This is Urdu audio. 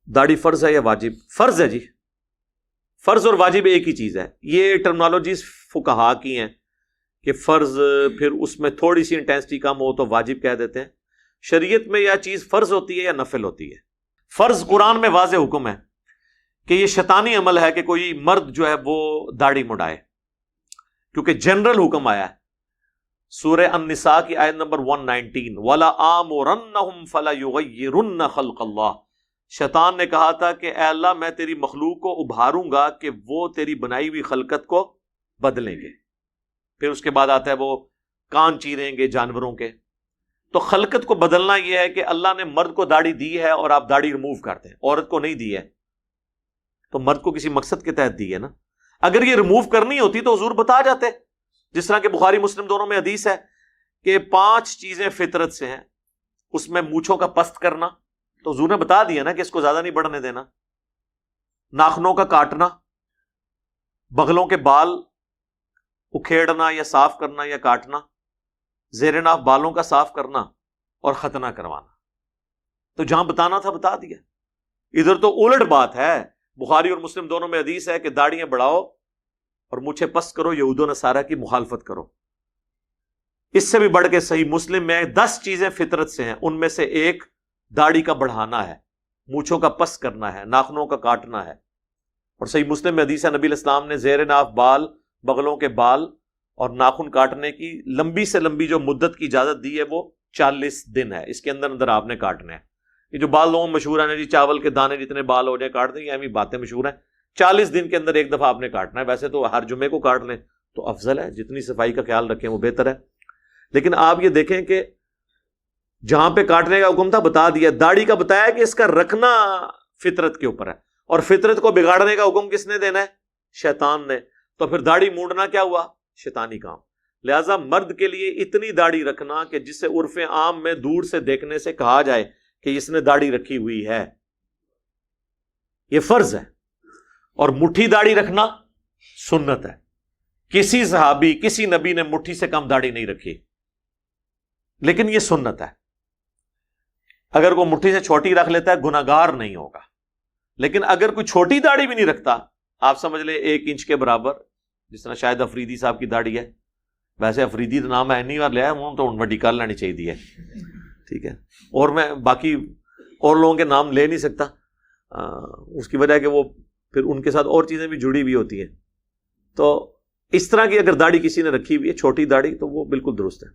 داڑھی فرض ہے یا واجب؟ فرض ہے جی، فرض اور واجب ایک ہی چیز ہے. یہ ٹرمنالوجیز فقہا کی ہیں کہ فرض پھر اس میں تھوڑی سی انٹینسٹی کم ہو تو واجب کہہ دیتے ہیں. شریعت میں یہ چیز فرض ہوتی ہے یا نفل ہوتی ہے؟ فرض قرآن میں واضح حکم ہے کہ یہ شیطانی عمل ہے کہ کوئی مرد جو ہے وہ داڑھی مڈائے، کیونکہ جنرل حکم آیا ہے. سورہ النساء کی آیت نمبر 119 وَلَآمُرَنَّهُمْ فَلَيُغَيِّرُنَّ خَلْقَ اللَّهِ. شیطان نے کہا تھا کہ اے اللہ میں تیری مخلوق کو ابھاروں گا کہ وہ تیری بنائی ہوئی خلقت کو بدلیں گے. پھر اس کے بعد آتا ہے وہ کان چیریں گے جانوروں کے. تو خلقت کو بدلنا یہ ہے کہ اللہ نے مرد کو داڑھی دی ہے اور آپ داڑھی ریموو کرتے ہیں، عورت کو نہیں دی ہے. تو مرد کو کسی مقصد کے تحت دی ہے نا. اگر یہ ریموو کرنی ہوتی تو حضور بتا جاتے، جس طرح کہ بخاری مسلم دونوں میں حدیث ہے کہ 5 چیزیں فطرت سے ہیں. اس میں مونچھوں کا پست کرنا تو حضور نے بتا دیا نا کہ اس کو زیادہ نہیں بڑھنے دینا. ناخنوں کا کاٹنا، بغلوں کے بال اکھیڑنا یا صاف کرنا یا کاٹنا، زیر ناف بالوں کا صاف کرنا اور ختنہ کروانا. تو جہاں بتانا تھا بتا دیا. ادھر تو الٹ بات ہے. بخاری اور مسلم دونوں میں حدیث ہے کہ داڑیاں بڑھاؤ اور مونچھیں پست کرو، یہود و نصارہ کی مخالفت کرو. اس سے بھی بڑھ کے صحیح مسلم میں 10 چیزیں فطرت سے ہیں، ان میں سے ایک داڑھی کا بڑھانا ہے، مونچھوں کا پست کرنا ہے، ناخنوں کا کاٹنا ہے. اور صحیح مسلم میں حدیث ہے نبی علیہ السلام نے زیر ناف بال، بغلوں کے بال اور ناخن کاٹنے کی لمبی سے لمبی جو مدت کی اجازت دی ہے وہ 40 دن ہے. اس کے اندر اندر آپ نے کاٹنے ہیں. یہ جو بال لوگوں میں مشہور ہیں جی چاول کے دانے جتنے بال ہو جائے کاٹ دیں، یہ ایسی باتیں مشہور ہیں. 40 دن کے اندر ایک دفعہ آپ نے کاٹنا ہے. ویسے تو ہر جمعے کو کاٹ لیں تو افضل ہے، جتنی صفائی کا خیال رکھیں وہ بہتر ہے. لیکن آپ یہ دیکھیں کہ جہاں پہ کاٹنے کا حکم تھا بتا دیا. داڑھی کا بتایا کہ اس کا رکھنا فطرت کے اوپر ہے، اور فطرت کو بگاڑنے کا حکم کس نے دینا ہے؟ شیطان نے. تو پھر داڑھی مونڈنا کیا ہوا؟ شیطانی کام. لہذا مرد کے لیے اتنی داڑھی رکھنا کہ جسے عرف عام میں دور سے دیکھنے سے کہا جائے کہ اس نے داڑھی رکھی ہوئی ہے، یہ فرض ہے. اور مٹھی داڑھی رکھنا سنت ہے. کسی صحابی، کسی نبی نے مٹھی سے کم داڑھی نہیں رکھی، لیکن یہ سنت ہے. اگر کوئی مٹھی سے چھوٹی رکھ لیتا ہے گناہگار نہیں ہوگا. لیکن اگر کوئی چھوٹی داڑھی بھی نہیں رکھتا، آپ سمجھ لیں 1 انچ کے برابر، جس طرح شاید افریدی صاحب کی داڑھی ہے. ویسے افریدی تو نام ہے نہیں، اور لیا ہے تو وڈی کر لینی چاہیے. ٹھیک ہے. اور میں باقی اور لوگوں کے نام لے نہیں سکتا، اس کی وجہ ہے کہ وہ پھر ان کے ساتھ اور چیزیں بھی جڑی ہوئی ہوتی ہیں. تو اس طرح کی اگر داڑھی کسی نے رکھی ہوئی ہے، چھوٹی داڑھی، تو وہ بالکل درست ہے.